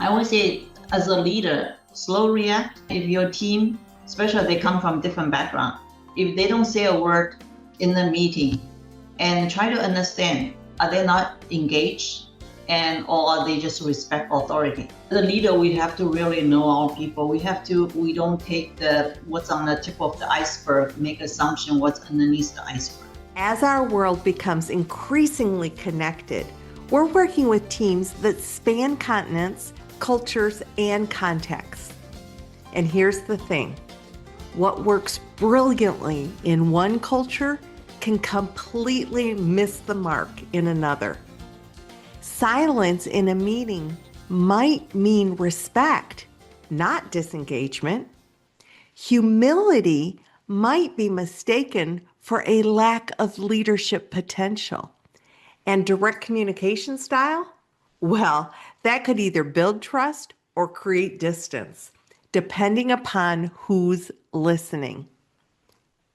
I always say, as a leader, slow react. If your team, especially if they come from different background, if they don't say a word in the meeting, and try to understand, are they not engaged? Or are they just respect authority? The leader, we have to really know our people. We don't take what's on the tip of the iceberg, make assumption what's underneath the iceberg. As our world becomes increasingly connected, we're working with teams that span continents, cultures, and contexts. And here's the thing, what works brilliantly in one culture can completely miss the mark in another. Silence in a meeting might mean respect, not disengagement. Humility might be mistaken for a lack of leadership potential. And direct communication style? Well, that could either build trust or create distance, depending upon who's listening.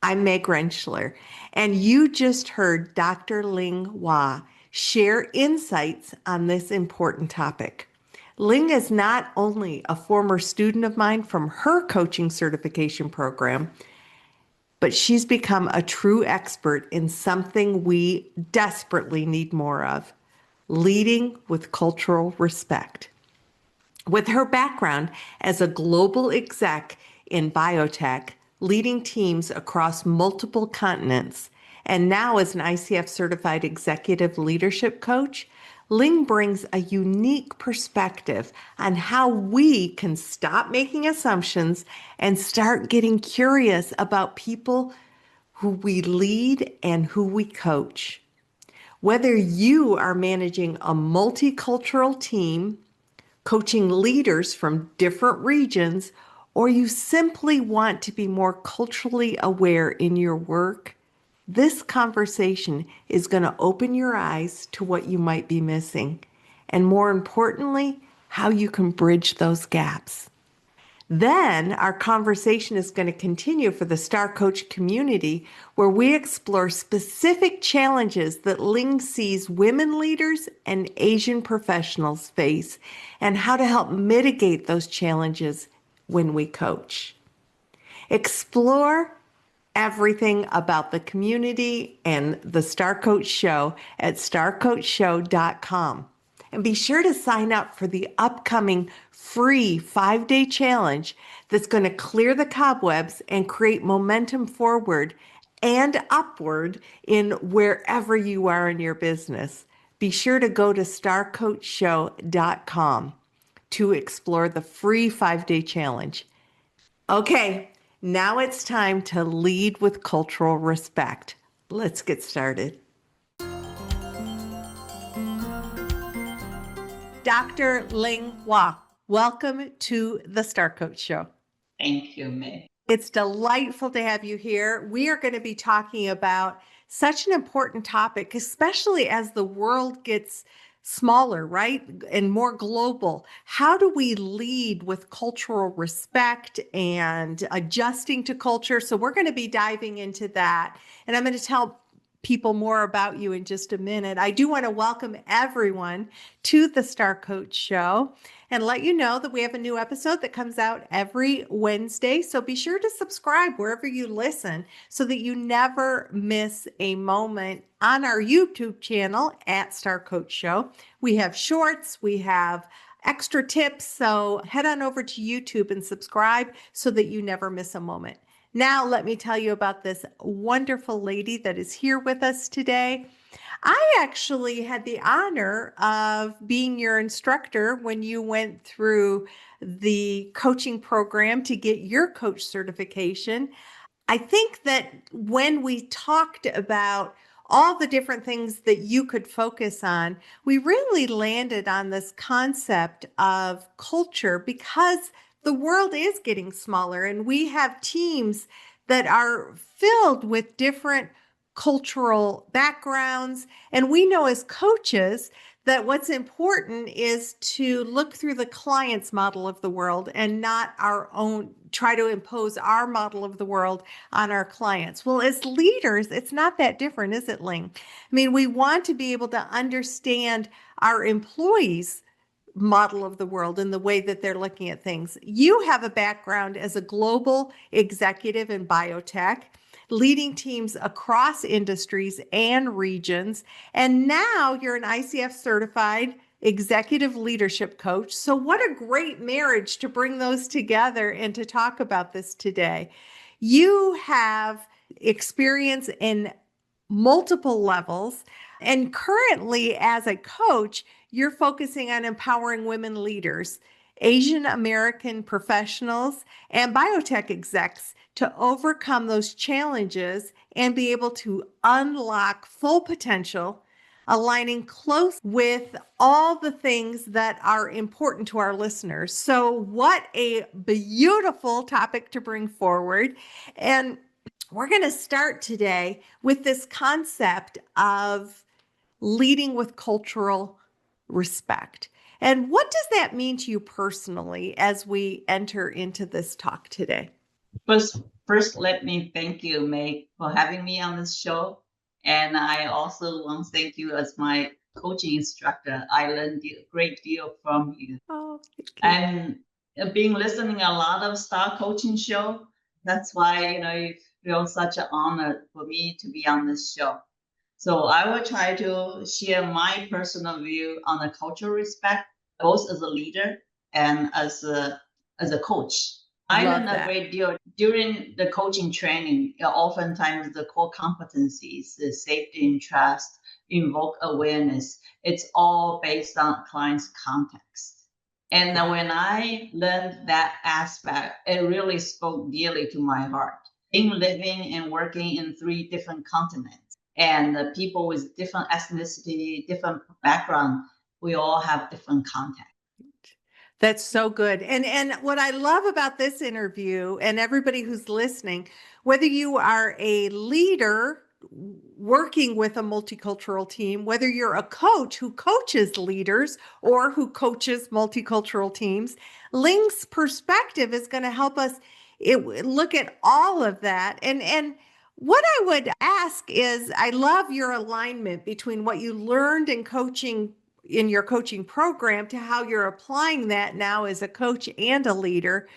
I'm Meg Rentschler, and you just heard Dr. Ling Hua share insights on this important topic. Ling is not only a former student of mine from her coaching certification program, but she's become a true expert in something we desperately need more of, leading with cultural respect. With her background as a global exec in biotech, leading teams across multiple continents, and now as an ICF-certified executive leadership coach, Ling brings a unique perspective on how we can stop making assumptions and start getting curious about people who we lead and who we coach. Whether you are managing a multicultural team, coaching leaders from different regions, or you simply want to be more culturally aware in your work, this conversation is going to open your eyes to what you might be missing, and more importantly, how you can bridge those gaps. Then our conversation is going to continue for the Star Coach community, where we explore specific challenges that Ling sees women leaders and Asian professionals face, and how to help mitigate those challenges when we coach. Explore everything about the community and the Star Coach Show at starcoachshow.com. And be sure to sign up for the upcoming free 5-day challenge that's going to clear the cobwebs and create momentum forward and upward in wherever you are in your business. Be sure to go to starcoachshow.com to explore the free 5-day challenge. Okay, now it's time to lead with cultural respect. Let's get started. Dr. Ling Hua, welcome to the Star Coach Show. Thank you, Meg. It's delightful to have you here. We are going to be talking about such an important topic, especially as the world gets smaller, right? And more global. How do we lead with cultural respect and adjusting to culture? So we're going to be diving into that. And I'm going to tell people more about you in just a minute. I do want to welcome everyone to the Star Coach Show and let you know that we have a new episode that comes out every Wednesday. So be sure to subscribe wherever you listen so that you never miss a moment on our YouTube channel at Star Coach Show. We have shorts, we have extra tips. So head on over to YouTube and subscribe so that you never miss a moment. Now, let me tell you about this wonderful lady that is here with us today. I actually had the honor of being your instructor when you went through the coaching program to get your coach certification. I think that when we talked about all the different things that you could focus on, we really landed on this concept of culture because the world is getting smaller and we have teams that are filled with different cultural backgrounds. And we know as coaches that what's important is to look through the client's model of the world and not our own, try to impose our model of the world on our clients. Well, as leaders, it's not that different, is it, Ling? I mean, we want to be able to understand our employees' model of the world and the way that they're looking at things. You have a background as a global executive in biotech, leading teams across industries and regions. And now you're an ICF certified executive leadership coach. So, what a great marriage to bring those together and to talk about this today. You have experience in multiple levels. And currently, as a coach, you're focusing on empowering women leaders, Asian American professionals, and biotech execs to overcome those challenges and be able to unlock full potential, aligning close with all the things that are important to our listeners. So, what a beautiful topic to bring forward. And we're going to start today with this concept of leading with cultural respect. And what does that mean to you personally as we enter into this talk today? First, let me thank you, Meg, for having me on this show. And I also want to thank you as my coaching instructor. I learned a great deal from you. Oh, thank you. And being listening a lot of star coaching show, that's why it feels such an honor for me to be on this show. So I will try to share my personal view on the cultural respect, both as a leader and as a coach. I Love learned a that. great deal during the coaching training. Oftentimes, the core competencies, the safety and trust, invoke awareness, it's all based on client's context. And when I learned that aspect, it really spoke dearly to my heart. In living and working in 3 different continents, and the people with different ethnicity, different background, we all have different context. That's so good. And what I love about this interview and everybody who's listening, whether you are a leader working with a multicultural team, whether you're a coach who coaches leaders or who coaches multicultural teams, Ling's perspective is going to help us look at all of that. And what I would ask is, I love your alignment between what you learned in coaching in your coaching program to how you're applying that now as a coach and a leader.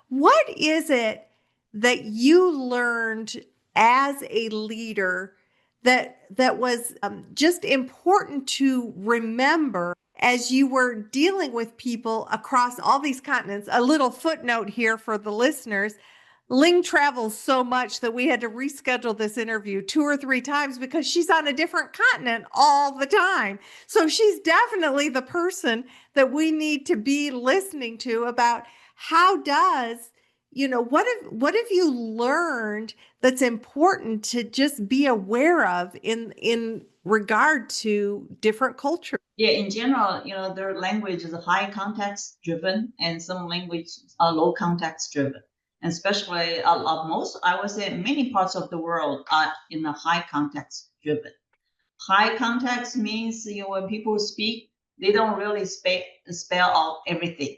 What is it that you learned as a leader that was just important to remember as you were dealing with people across all these continents? A little footnote here for the listeners. Ling travels so much that we had to reschedule this interview 2 or 3 times because she's on a different continent all the time. So she's definitely the person that we need to be listening to about how does, what have you learned that's important to just be aware of in regard to different cultures? Yeah, in general, their language is high context driven, and some language are low context driven. And especially most, I would say many parts of the world are in a high context driven. High context means when people speak, they don't really spell out everything.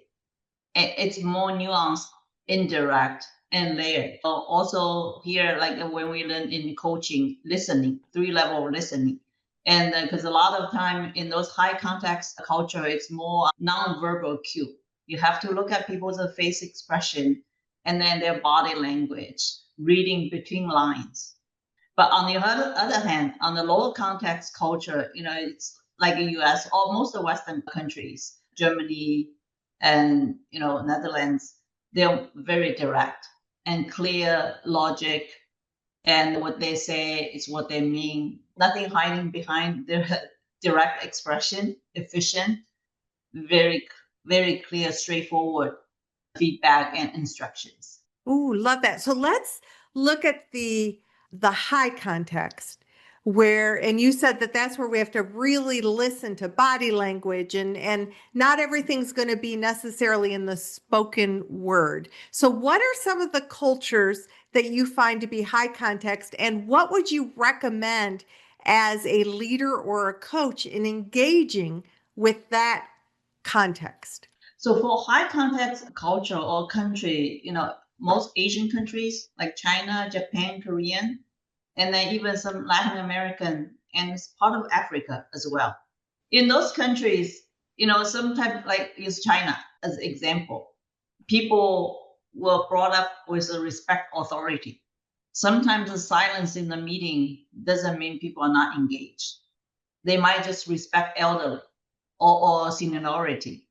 It's more nuanced, indirect, and layered. Also here, like when we learn in coaching, listening, 3-level listening. And because a lot of time in those high context culture, it's more non-verbal cue. You have to look at people's face expression and then their body language, reading between lines. But on the other hand, on the lower context culture, it's like the US or most of the Western countries, Germany and Netherlands, they're very direct and clear logic, and what they say is what they mean. Nothing hiding behind their direct expression, efficient, very, very clear, straightforward feedback and instructions. Ooh, love that. So let's look at the high context where, and you said that that's where we have to really listen to body language and not everything's going to be necessarily in the spoken word. So what are some of the cultures that you find to be high context, and what would you recommend as a leader or a coach in engaging with that context? So for high context culture or country, most Asian countries like China, Japan, Korean, and then even some Latin American and part of Africa as well. In those countries, Sometimes like use China as example. People were brought up with a respect authority. Sometimes the silence in the meeting doesn't mean people are not engaged. They might just respect elderly or seniority.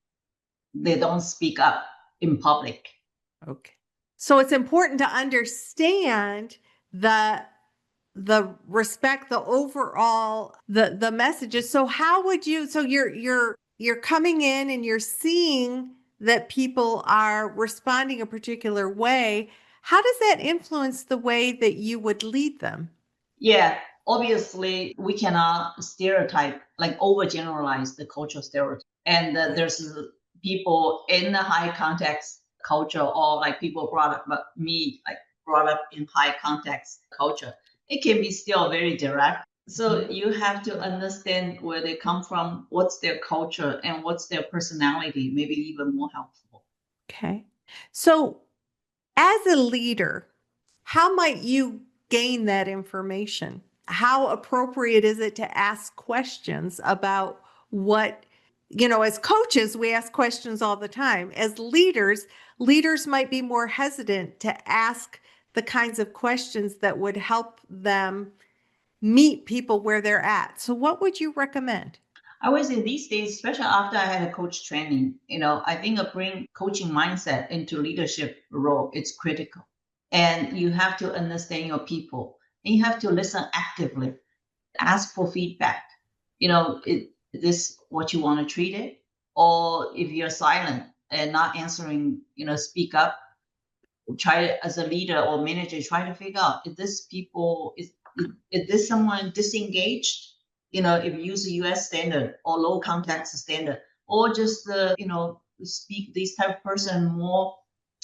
They don't speak up in public. Okay. So it's important to understand the respect, the overall, the messages. So how would you, so you're coming in and you're seeing that people are responding a particular way. How does that influence the way that you would lead them? Yeah, obviously we cannot stereotype, like overgeneralize the cultural stereotype. And there's people in the high context culture, or like people brought up, but me, like brought up in high context culture. It can be still very direct. So you have to understand where they come from, what's their culture, and what's their personality, maybe even more helpful. Okay. So as a leader, how might you gain that information? How appropriate is it to ask questions about what, as coaches, we ask questions all the time. As leaders, leaders might be more hesitant to ask the kinds of questions that would help them meet people where they're at. So what would you recommend? I would say these days, especially after I had a coach training, I think bring coaching mindset into leadership role, it's critical. And you have to understand your people, and you have to listen actively, ask for feedback. Is this what you want to treat it? Or if you're silent and not answering, speak up, try as a leader or manager, try to figure out, is this someone disengaged? If you use a US standard or low context standard, or just speak this type of person more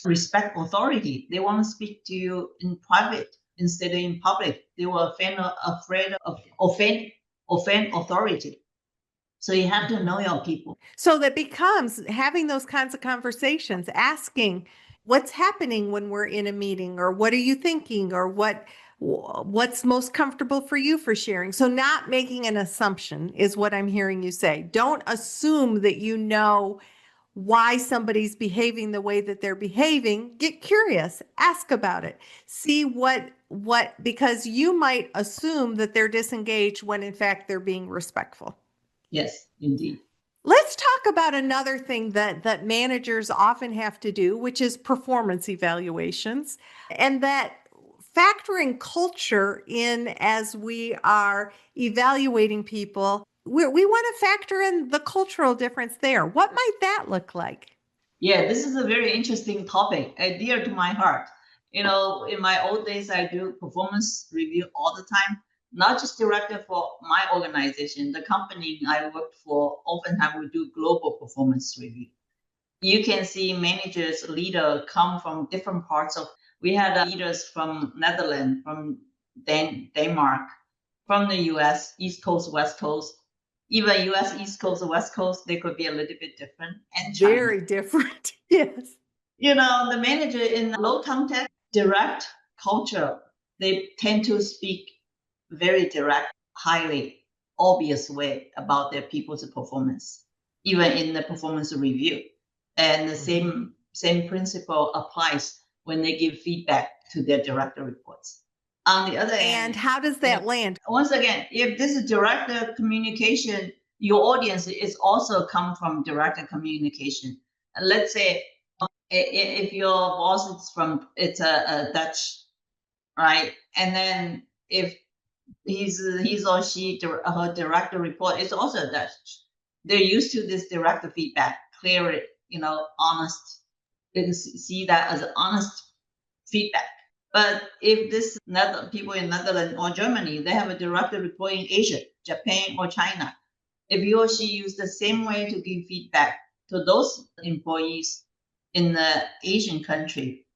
respect authority. They want to speak to you in private instead of in public. They were afraid of offend authority. So you have to know your people. So that becomes having those kinds of conversations, asking what's happening when we're in a meeting, or what are you thinking, or what's most comfortable for you for sharing. So not making an assumption is what I'm hearing you say. Don't assume that you know why somebody's behaving the way that they're behaving. Get curious, ask about it, see because you might assume that they're disengaged when in fact they're being respectful. Yes, indeed. Let's talk about another thing that managers often have to do, which is performance evaluations, and that factoring culture in as we are evaluating people. We want to factor in the cultural difference there. What might that look like? Yeah, this is a very interesting topic, dear to my heart. In my old days, I do performance review all the time, not just directed for my organization. The company I worked for, oftentimes we do global performance review. You can see managers, leader come from different parts of. We had leaders from Netherlands, from Denmark, from the U.S. East Coast, West Coast, even U.S. East Coast or West Coast. They could be a little bit different, and China. Very different. Yes. The manager in low context, direct culture, they tend to speak very direct, highly obvious way about their people's performance, even in the performance review. And the same principle applies when they give feedback to their direct reports. On the other hand, And how does that land? once again, if this is direct communication, your audience is also come from direct communication. Let's say if your boss is from a Dutch, right? And then if he's or she her direct report is also Dutch, they're used to this direct feedback, clear, honest. They can see that as honest feedback. But if this people in Netherlands or Germany, they have a direct report in Asia, Japan or China. If he or she use the same way to give feedback to those employees in the Asian country,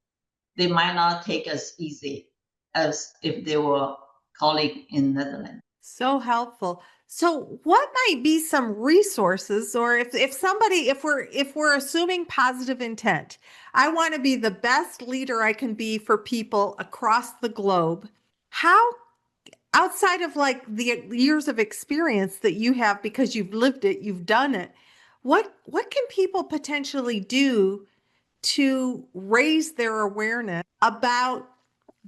they might not take as easy as if they were colleague in Netherlands. So helpful. So what might be some resources, or if we're assuming positive intent, I want to be the best leader I can be for people across the globe. How, outside of like the years of experience that you have because you've lived it, you've done it, What can people potentially do to raise their awareness about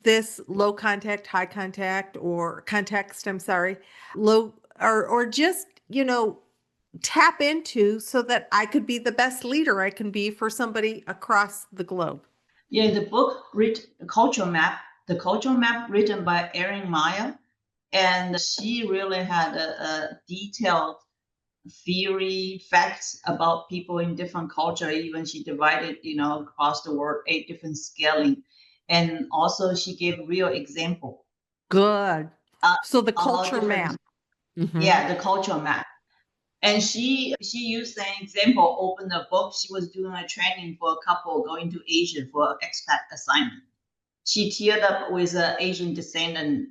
this low contact, high contact, or context, I'm sorry, low, or just, tap into so that I could be the best leader I can be for somebody across the globe? Yeah, the book the cultural map written by Erin Meyer, and she really had a detailed theory, facts about people in different culture. Even she divided, across the world, 8 different scaling, and also she gave real example. Good. Uh, So the about culture different, map. Mm-hmm. yeah, the cultural map. And she used an example, opened a book. She was doing a training for a couple going to Asia for expat assignment. She teared up with an Asian descendant,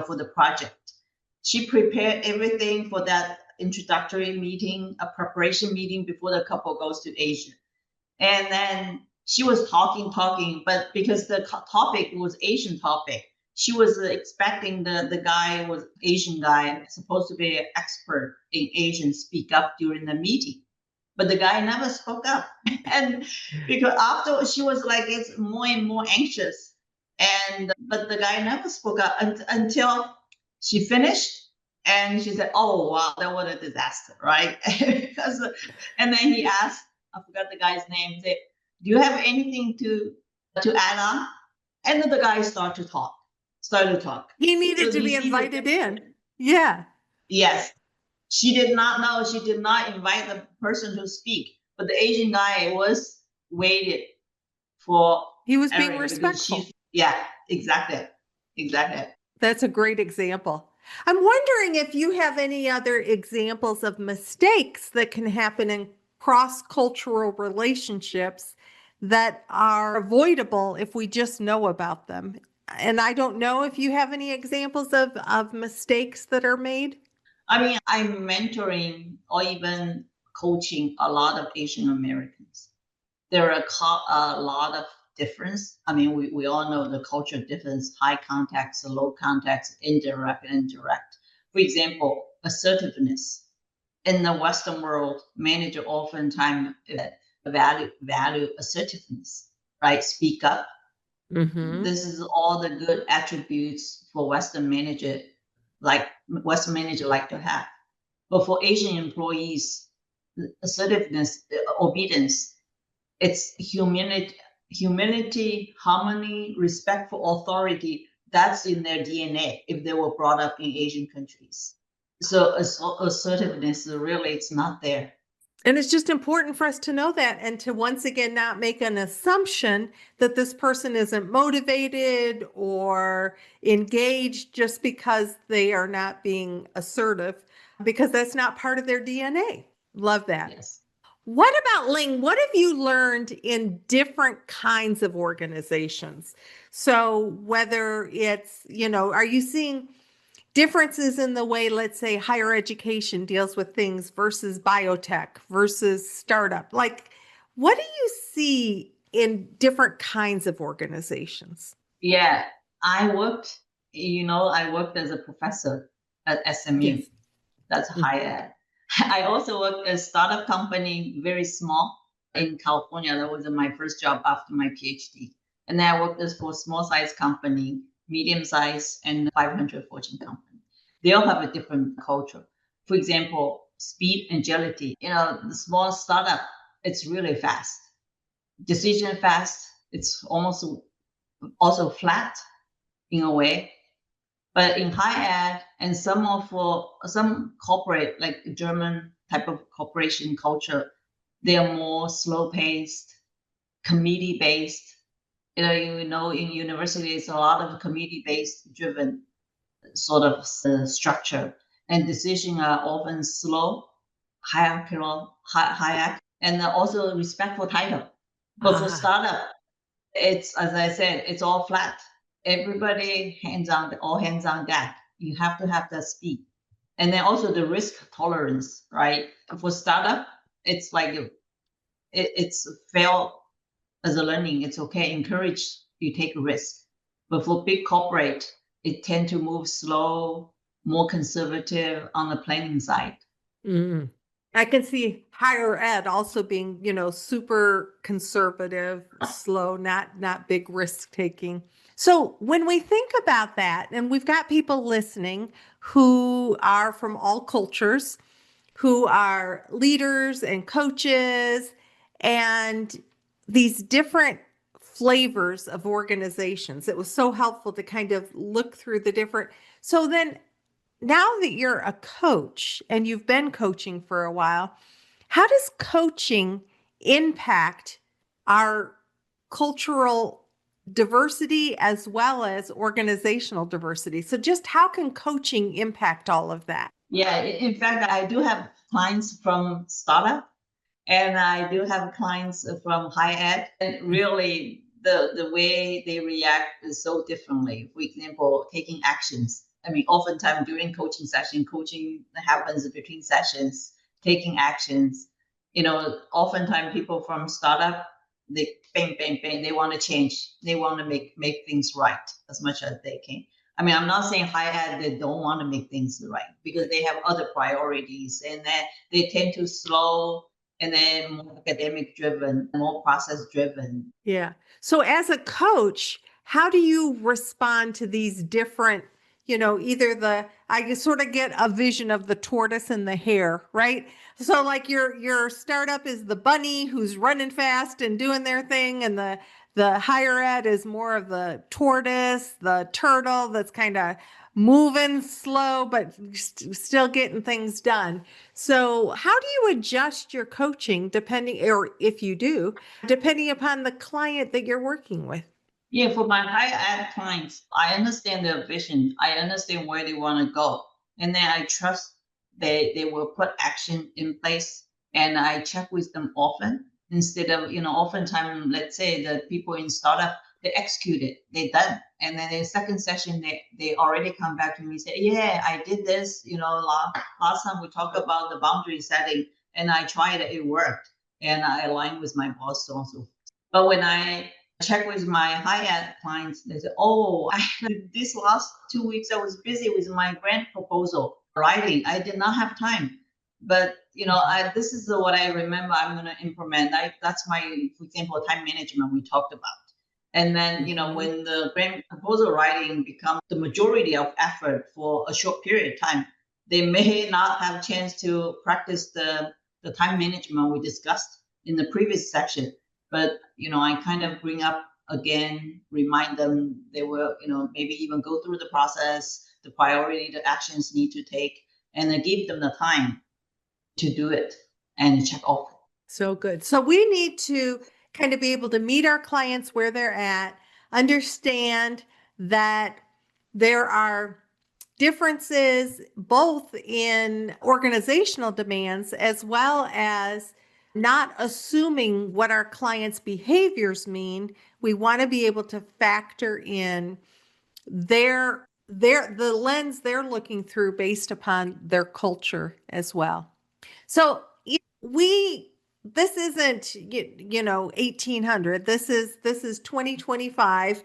for the project. She prepared everything for that introductory meeting, a preparation meeting before the couple goes to Asia. And then she was talking, but because the topic was Asian topic, she was expecting the guy was Asian guy, supposed to be an expert in Asian, speak up during the meeting. But the guy never spoke up. And because after she was like, it's more and more anxious. But the guy never spoke up until she finished. And she said, "Oh wow, that was a disaster, right?" Because, and then he asked, I forgot the guy's name. Said, "Do you have anything to add on?" And then the guy started to talk. He So needed to you be see the invited in. Yeah. yes, she did not know. She did not invite the person to speak, but the Asian guy was waited for He was being Erin because respectful. yeah, exactly. That's a great example. I'm wondering if you have any other examples of mistakes that can happen in cross-cultural relationships that are avoidable if we just know about them. And I don't know if you have any examples of mistakes that are made. I mean, I'm mentoring or even coaching a lot of Asian Americans. There are a lot of difference. I mean, we all know the culture difference, high context, low context, indirect, and direct. For example, assertiveness. In the Western world, manager oftentimes value assertiveness, right? Speak up. Mm-hmm. This is all the good attributes for Western manager like to have. But for Asian employees, assertiveness, obedience, it's humility, harmony, respect for authority. That's in their DNA if they were brought up in Asian countries. So assertiveness, really, it's not there. And it's just important for us to know that and to once again not make an assumption that this person isn't motivated or engaged just because they are not being assertive, because that's not part of their DNA. Love that. Yes. What about Ling? What have you learned in different kinds of organizations? So whether it's, are you seeing differences in the way, let's say, higher education deals with things versus biotech versus startup? Like, what do you see in different kinds of organizations? Yeah, I worked as a professor at SMU. Yes. That's high ed. I also worked at a startup company, very small in California. That was my first job after my PhD. And then I worked as for small size company, medium size, and 500 Fortune company. They all have a different culture. For example, speed and agility. The small startup, it's really fast. Decision fast. It's almost also flat in a way. But in high ed and some corporate, like German type of corporation culture, they are more slow paced, committee based. In universities, a lot of committee based driven sort of structure, and decisions are often slow, hierarchical, and also respect for title. But for Ah, startup, it's, as I said, it's all flat. Everybody all hands on deck. You have to have that speed. And then also the risk tolerance, right? For startup, it's like it's fail as a learning. It's okay. Encourage you take a risk. But for big corporate, it tend to move slow, more conservative on the planning side. mm. I can see higher ed also being, super conservative, slow, not big risk taking. So when we think about that, and we've got people listening who are from all cultures, who are leaders and coaches, and these different flavors of organizations. It was so helpful to kind of look through the different. So then now that you're a coach and you've been coaching for a while, how does coaching impact our cultural diversity as well as organizational diversity? So just how can coaching impact all of that? Yeah, in fact, I do have clients from startup and I do have clients from high ed. And really, the way they react is so differently. For example, taking actions. I mean, oftentimes during coaching session, coaching happens between sessions, taking actions. Oftentimes people from startup, they bang, bang, bang, they want to change. They want to make things right as much as they can. I mean, I'm not saying high ed, they don't want to make things right because they have other priorities and they tend to slow and then more academic driven, more process driven. Yeah. So as a coach, how do you respond to these different, either I sort of get a vision of the tortoise and the hare, right? So like your startup is the bunny who's running fast and doing their thing, and the higher ed is more of the tortoise, the turtle that's kind of moving slow but still getting things done. So how do you adjust your coaching depending, or if you do, depending upon the client that you're working with? Yeah, for my high ed clients, I understand their vision. I understand where they want to go. And then I trust they will put action in place. And I check with them often instead of, oftentimes, let's say the people in startup, they execute it, they done. And then in the second session, they already come back to me and say, yeah, I did this, last time we talked about the boundary setting and I tried it, it worked. And I aligned with my boss also. But when I check with my high ed clients, they say, oh, this last 2 weeks, I was busy with my grant proposal writing. I did not have time. But, this is what I remember I'm going to implement. That's my, for example, time management we talked about. And then, when the grant proposal writing becomes the majority of effort for a short period of time, they may not have a chance to practice the time management we discussed in the previous section. But, I kind of bring up again, remind them they will, maybe even go through the process, the priority, the actions need to take, and then give them the time to do it and check off. So good. So we need to kind of be able to meet our clients where they're at, understand that there are differences both in organizational demands as well as not assuming what our clients' behaviors mean. We want to be able to factor in the lens they're looking through based upon their culture as well. So this isn't 1800. This is 2025.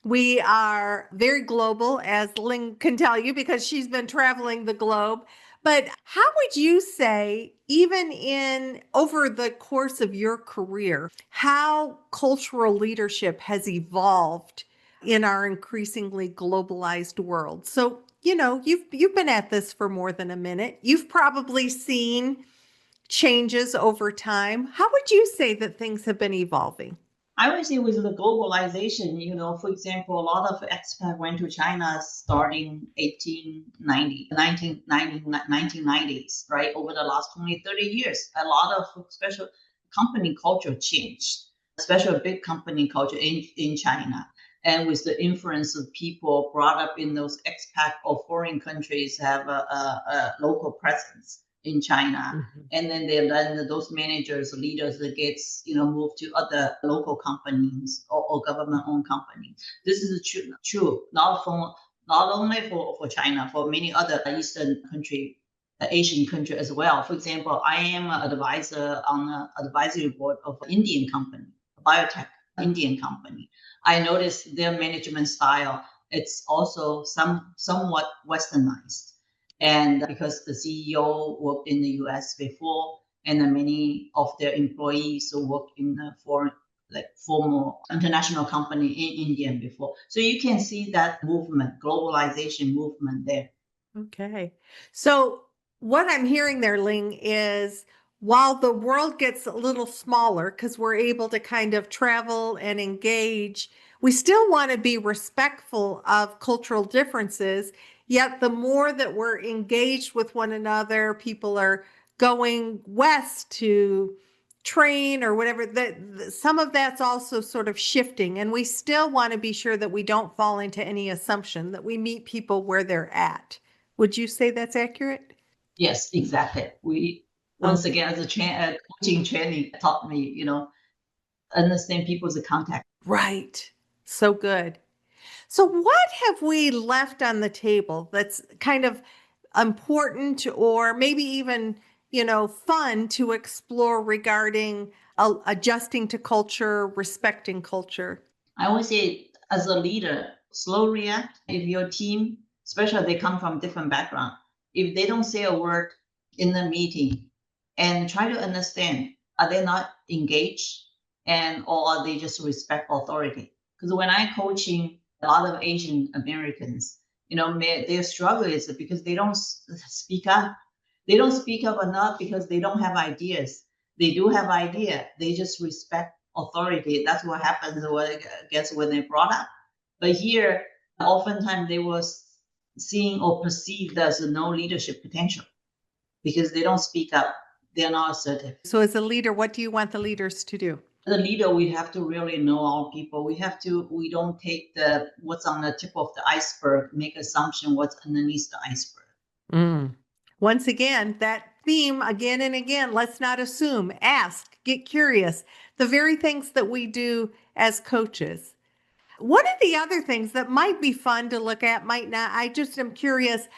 We are very global, as Ling can tell you, because she's been traveling the globe. But how would you say, even in over the course of your career, how cultural leadership has evolved in our increasingly globalized world? So, you've been at this for more than a minute. You've probably seen changes over time. How would you say that things have been evolving? I would say with the globalization, for example, a lot of expats went to China starting 1990s, right? Over the last 20, 30 years, a lot of special company culture changed, especially big company culture in China. And with the influence of people brought up in those expat or foreign countries have a local presence in China. Mm-hmm. And then those managers, leaders that gets moved to other local companies or government-owned companies. This is true not only for China, for many other Eastern country, Asian country as well. For example, I am an advisor on the advisory board of an Indian company, a biotech Indian company. I noticed their management style. It's also somewhat westernized. And because the CEO worked in the US before, and then many of their employees who work in the foreign, like former international company in India before. So you can see that movement, globalization movement there. Okay. So what I'm hearing there, Ling, is while the world gets a little smaller because we're able to kind of travel and engage, we still want to be respectful of cultural differences. Yet the more that we're engaged with one another, people are going west to train or whatever, that some of that's also sort of shifting. And we still want to be sure that we don't fall into any assumption, that we meet people where they're at. Would you say that's accurate? Yes, exactly. We once Okay. again as coaching training taught me, understand people's context. Right. So good. So what have we left on the table that's kind of important or maybe even, fun to explore regarding adjusting to culture, respecting culture? I always say, as a leader, slow react. If your team, especially they come from different background, if they don't say a word in the meeting, and try to understand, are they not engaged, and or are they just respect authority? Because when I coaching a lot of Asian Americans, their struggle is because they don't speak up. They don't speak up enough because they don't have ideas. They do have idea. They just respect authority. That's what happens. What I guess when they brought up. But here, oftentimes they was seen or perceived as no leadership potential because they don't speak up. They're not assertive. So as a leader, what do you want the leaders to do? The leader, we have to really know our people. We don't take the what's on the tip of the iceberg, make assumption what's underneath the iceberg. Mm. Once again, that theme again and again, let's not assume, ask, get curious, the very things that we do as coaches. One of the other things that might be fun to look at, might not, I just am curious,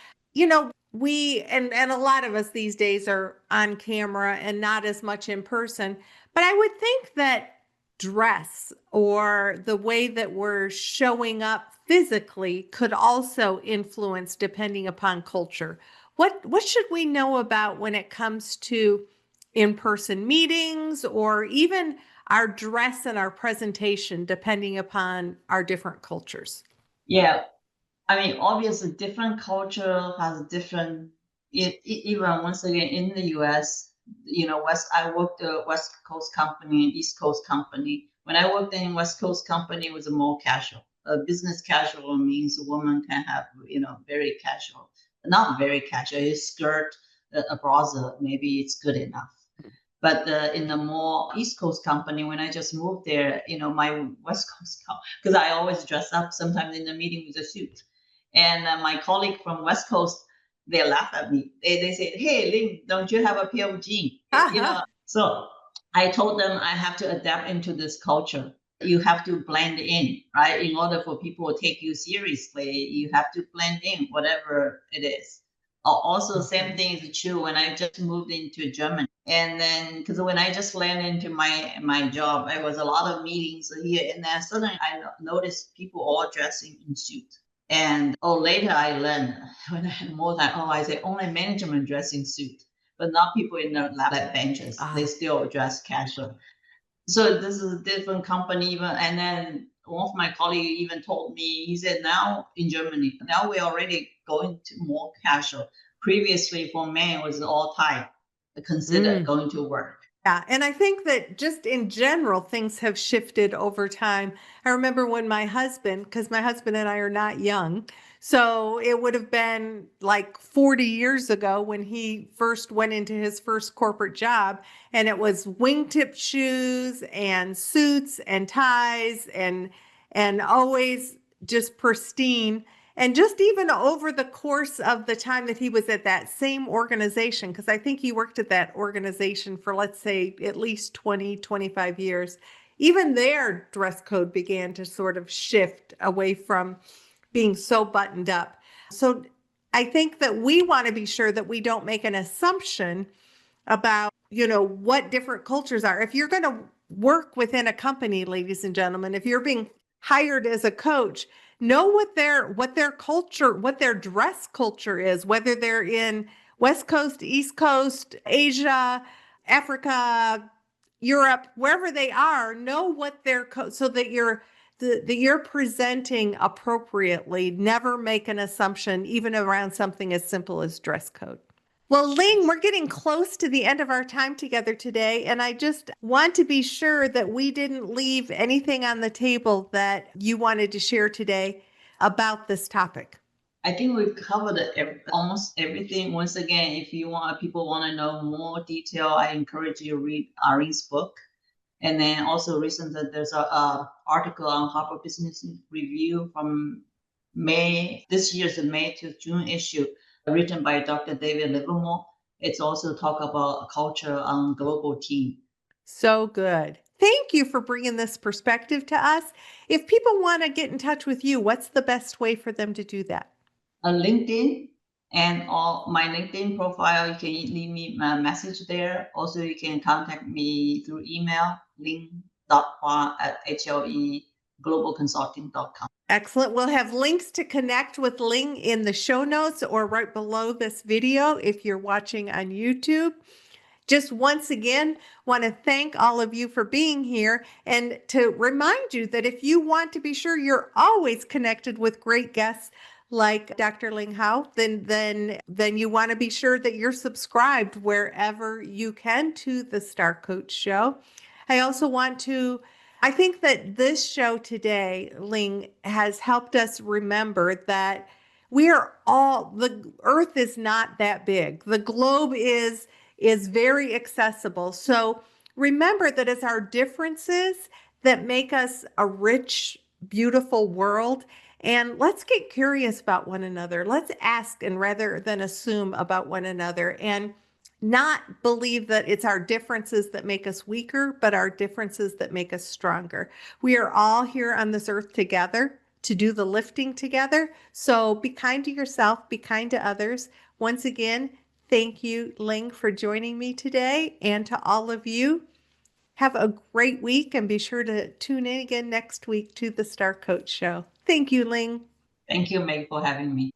we and a lot of us these days are on camera and not as much in person, but I would think that dress or the way that we're showing up physically could also influence depending upon culture. What should we know about when it comes to in-person meetings or even our dress and our presentation depending upon our different cultures? Yeah, I mean, obviously, different culture has different. Even once again in the U.S., I worked a West Coast company and East Coast company. When I worked in West Coast company, it was a more casual. Business casual means a woman can have, very casual, not very casual. A skirt, a browser, maybe it's good enough. But in the more East Coast company, when I just moved there, my West Coast, because I always dress up sometimes in the meeting with a suit. And my colleague from West Coast, they laugh at me. They said, "Hey, Ling, don't you have a pair of jeans?" So I told them I have to adapt into this culture. You have to blend in, right? In order for people to take you seriously, you have to blend in, whatever it is. Also, same thing is true when I just moved into Germany, and then because when I just landed into my job, there was a lot of meetings here, and then suddenly I noticed people all dressing in suits. And later I learned when I had more time. I say only management dressing suit, but not people in the lab benches. They still dress casual. So this is a different company even. And then one of my colleagues even told me, he said, now in Germany, now we're already going to more casual. Previously for men it was all tie, considered going to work. Yeah, and I think that just in general, things have shifted over time. I remember when my husband, because my husband and I are not young, so it would have been like 40 years ago when he first went into his first corporate job, and it was wingtip shoes and suits and ties and always just pristine. And just even over the course of the time that he was at that same organization, because I think he worked at that organization for, let's say, at least 20, 25 years, even their dress code began to sort of shift away from being so buttoned up. So I think that we want to be sure that we don't make an assumption about, what different cultures are. If you're going to work within a company, ladies and gentlemen, if you're being hired as a coach, know what their culture, what their dress culture is, whether they're in West Coast, East Coast, Asia, Africa, Europe, wherever they are, know what their so that you're presenting appropriately. Never make an assumption, even around something as simple as dress code. Well, Ling, we're getting close to the end of our time together today, and I just want to be sure that we didn't leave anything on the table that you wanted to share today about this topic. I think we've covered almost everything. Once again, if people want to know more detail, I encourage you to read Ari's book. And then also recently there's a article on Harvard Business Review from this year's May to June issue, written by Dr. David Livermore. It's also talk about culture on global team. So good. Thank you for bringing this perspective to us. If people want to get in touch with you, what's the best way for them to do that? LinkedIn and my LinkedIn profile, you can leave me a message there. Also, you can contact me through email, ling.hua@hleglobalconsulting.com. Excellent. We'll have links to connect with Ling in the show notes or right below this video if you're watching on YouTube. Just once again, want to thank all of you for being here and to remind you that if you want to be sure you're always connected with great guests like Dr. Ling Hua, then you want to be sure that you're subscribed wherever you can to the Star Coach Show. I think that this show today, Ling, has helped us remember that the earth is not that big. The globe is very accessible. So remember that it's our differences that make us a rich, beautiful world. And let's get curious about one another. Let's ask and rather than assume about one another, and not believe that it's our differences that make us weaker, but our differences that make us stronger. We are all here on this earth together to do the lifting together. So be kind to yourself, be kind to others. Once again, thank you, Ling, for joining me today. And to all of you, have a great week and be sure to tune in again next week to the Star Coach Show. Thank you, Ling. Thank you, Meg, for having me.